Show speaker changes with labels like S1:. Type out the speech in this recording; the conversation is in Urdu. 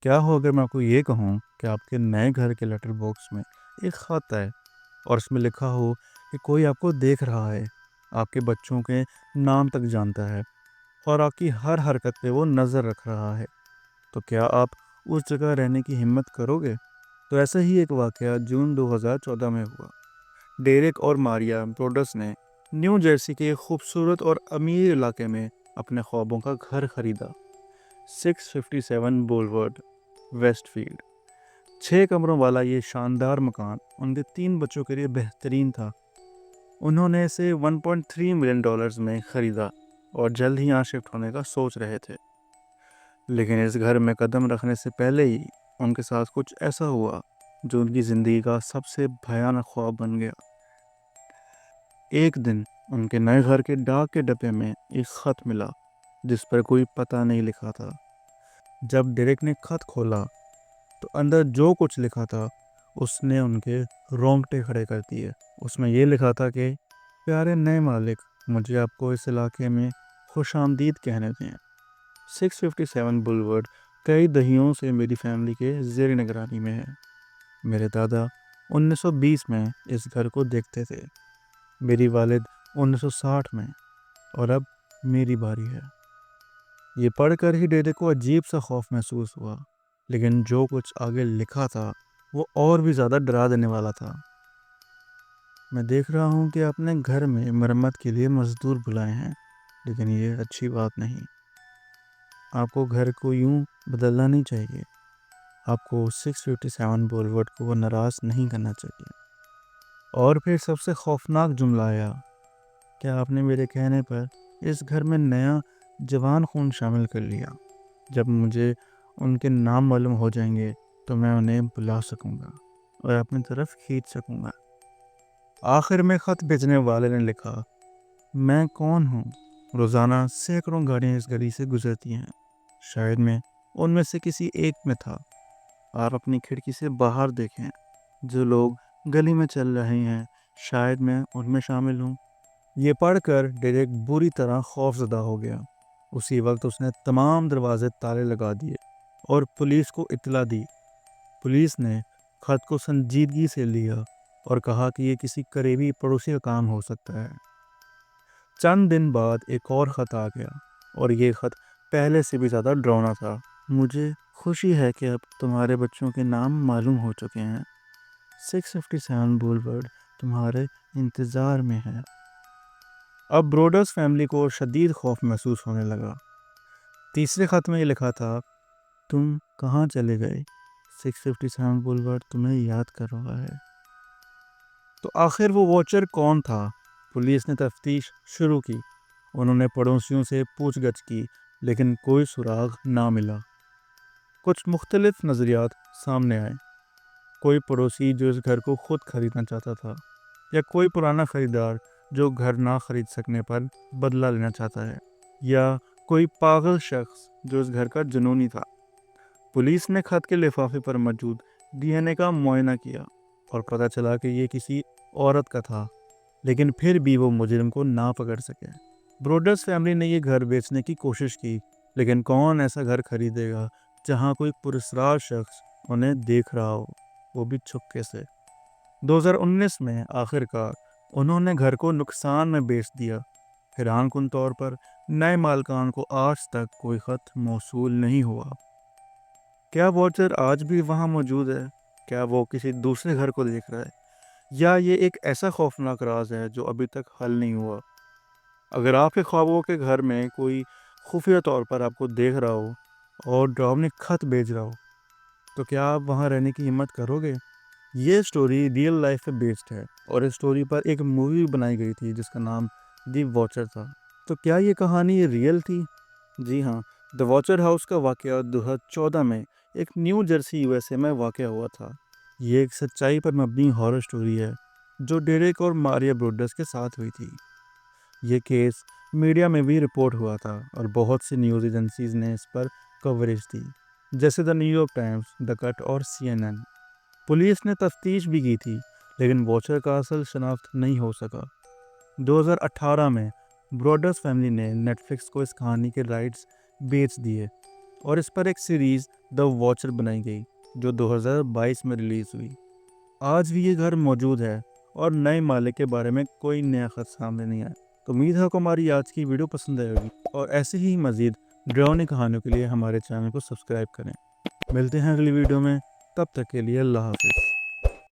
S1: کیا ہو اگر میں آپ کو یہ کہوں کہ آپ کے نئے گھر کے لیٹر باکس میں ایک خط ہے اور اس میں لکھا ہو کہ کوئی آپ کو دیکھ رہا ہے، آپ کے بچوں کے نام تک جانتا ہے اور آپ کی ہر حرکت پہ وہ نظر رکھ رہا ہے، تو کیا آپ اس جگہ رہنے کی ہمت کرو گے؟ تو ایسا ہی ایک واقعہ جون 2014 میں ہوا۔ ڈیرک اور ماریا بروڈس نے نیو جرسی کے ایک خوبصورت اور امیر علاقے میں اپنے خوابوں کا گھر خریدا۔ 657 بولورڈ ویسٹ فیلڈ 6 کمروں والا یہ شاندار مکان ان کے 3 بچوں کے لیے بہترین تھا۔ انہوں نے اسے $1.3 ملین میں خریدا اور جلد ہی یہاں شفٹ ہونے کا سوچ رہے تھے، لیکن اس گھر میں قدم رکھنے سے پہلے ہی ان کے ساتھ کچھ ایسا ہوا جو ان کی زندگی کا سب سے بھیانک خواب بن گیا۔ ایک دن ان کے نئے گھر کے ڈاک کے ڈبے میں ایک خط ملا جس پر کوئی پتہ نہیں لکھا تھا۔ جب ڈیرک نے خط کھولا تو اندر جو کچھ لکھا تھا اس نے ان کے رونگٹے کھڑے کر دیے۔ اس میں یہ لکھا تھا کہ پیارے نئے مالک، مجھے آپ کو اس علاقے میں خوش آمدید کہنے دیں۔ 657 بولورڈ کئی دہیوں سے میری فیملی کے زیر نگرانی میں ہے۔ میرے دادا 1920 میں اس گھر کو دیکھتے تھے، میری والد 1960 میں، اور اب میری باری ہے۔ یہ پڑھ کر ہی ڈیرے کو عجیب سا خوف محسوس ہوا، لیکن جو کچھ آگے لکھا تھا وہ اور بھی زیادہ ڈرا دینے والا تھا۔ میں دیکھ رہا ہوں کہ آپ نے گھر میں مرمت کے لیے مزدور بلائے ہیں، لیکن یہ اچھی بات نہیں۔ آپ کو گھر کو یوں بدلنا نہیں چاہیے۔ آپ کو 657 بولورڈ کو ناراض نہیں کرنا چاہیے۔ اور پھر سب سے خوفناک جملہ آیا، کیا آپ نے میرے کہنے پر اس گھر میں نیا جوان خون شامل کر لیا؟ جب مجھے ان کے نام معلوم ہو جائیں گے تو میں انہیں بلا سکوں گا اور اپنی طرف کھینچ سکوں گا۔ آخر میں خط بھیجنے والے نے لکھا، میں کون ہوں؟ روزانہ سینکڑوں گاڑیاں اس گلی سے گزرتی ہیں، شاید میں ان میں سے کسی ایک میں تھا۔ آپ اپنی کھڑکی سے باہر دیکھیں، جو لوگ گلی میں چل رہے ہیں شاید میں ان میں شامل ہوں۔ یہ پڑھ کر ڈیرک بری طرح خوف زدہ ہو گیا۔ اسی وقت اس نے تمام دروازے تالے لگا دیے اور پولیس کو اطلاع دی۔ پولیس نے خط کو سنجیدگی سے لیا اور کہا کہ یہ کسی قریبی پڑوسی کا کام ہو سکتا ہے۔ چند دن بعد ایک اور خط آ گیا، اور یہ خط پہلے سے بھی زیادہ ڈراؤنا تھا۔ مجھے خوشی ہے کہ اب تمہارے بچوں کے نام معلوم ہو چکے ہیں۔ 657 بولورڈ تمہارے انتظار میں ہے۔ اب بروڈرز فیملی کو شدید خوف محسوس ہونے لگا۔ تیسرے خط میں یہ لکھا تھا، تم کہاں چلے گئے؟ 657 بولورڈ تمہیں یاد کر رہا ہے۔ تو آخر وہ واچر کون تھا؟ پولیس نے تفتیش شروع کی۔ انہوں نے پڑوسیوں سے پوچھ گچھ کی، لیکن کوئی سراغ نہ ملا۔ کچھ مختلف نظریات سامنے آئے۔ کوئی پڑوسی جو اس گھر کو خود خریدنا چاہتا تھا، یا کوئی پرانا خریدار جو گھر نہ خرید سکنے پر بدلہ لینا چاہتا ہے، یا کوئی پاگل شخص جو اس گھر کا جنونی تھا۔ پولیس نے خط کے لفافے پر موجود ڈی این اے کا معائنہ کیا اور پتہ چلا کہ یہ کسی عورت کا تھا، لیکن پھر بھی وہ مجرم کو نہ پکڑ سکے۔ بروڈرز فیملی نے یہ گھر بیچنے کی کوشش کی، لیکن کون ایسا گھر خریدے گا جہاں کوئی پراسرار شخص انہیں دیکھ رہا ہو، وہ بھی چھپکے سے۔ 2019 میں آخر کار انہوں نے گھر کو نقصان میں بیچ دیا۔ حیران کن طور پر نئے مالکان کو آج تک کوئی خط موصول نہیں ہوا۔ کیا واچر آج بھی وہاں موجود ہے؟ کیا وہ کسی دوسرے گھر کو دیکھ رہا ہے، یا یہ ایک ایسا خوفناک راز ہے جو ابھی تک حل نہیں ہوا؟ اگر آپ کے خوابوں کے گھر میں کوئی خفیہ طور پر آپ کو دیکھ رہا ہو اور ڈراؤنے خط بھیج رہا ہو، تو کیا آپ وہاں رہنے کی ہمت کرو گے؟ یہ سٹوری ریئل لائف پہ بیسڈ ہے، اور اس سٹوری پر ایک مووی بنائی گئی تھی جس کا نام دی واچر تھا۔ تو کیا یہ کہانی ریئل تھی؟ جی ہاں، دی واچر ہاؤس کا واقعہ 2014 میں ایک نیو جرسی USA میں واقع ہوا تھا۔ یہ ایک سچائی پر مبنی ہارر سٹوری ہے جو ڈیرک اور ماریا بروڈرز کے ساتھ ہوئی تھی۔ یہ کیس میڈیا میں بھی رپورٹ ہوا تھا، اور بہت سی نیوز ایجنسیز نے اس پر کوریج دی، جیسے دا نیو یارک ٹائمز، دا کٹ اور CNN۔ پولیس نے تفتیش بھی کی تھی، لیکن واچر کا اصل شناخت نہیں ہو سکا۔ 2018 میں بروڈرز فیملی نے نیٹ فلکس کو اس کہانی کے رائٹس بیچ دیے۔ اور اس پر ایک سیریز دا واچر بنائی گئی جو 2022 میں ریلیز ہوئی۔ آج بھی یہ گھر موجود ہے اور نئے مالک کے بارے میں کوئی نیا خط سامنے نہیں آیا۔ تو امید ہے آپ کو ہماری آج کی ویڈیو پسند آئے گی، اور ایسے ہی مزید ڈراؤنی کہانیوں کے لیے ہمارے چینل کو سبسکرائب کریں۔ ملتے ہیں اگلی ویڈیو میں، تب تک کے لیے اللہ حافظ۔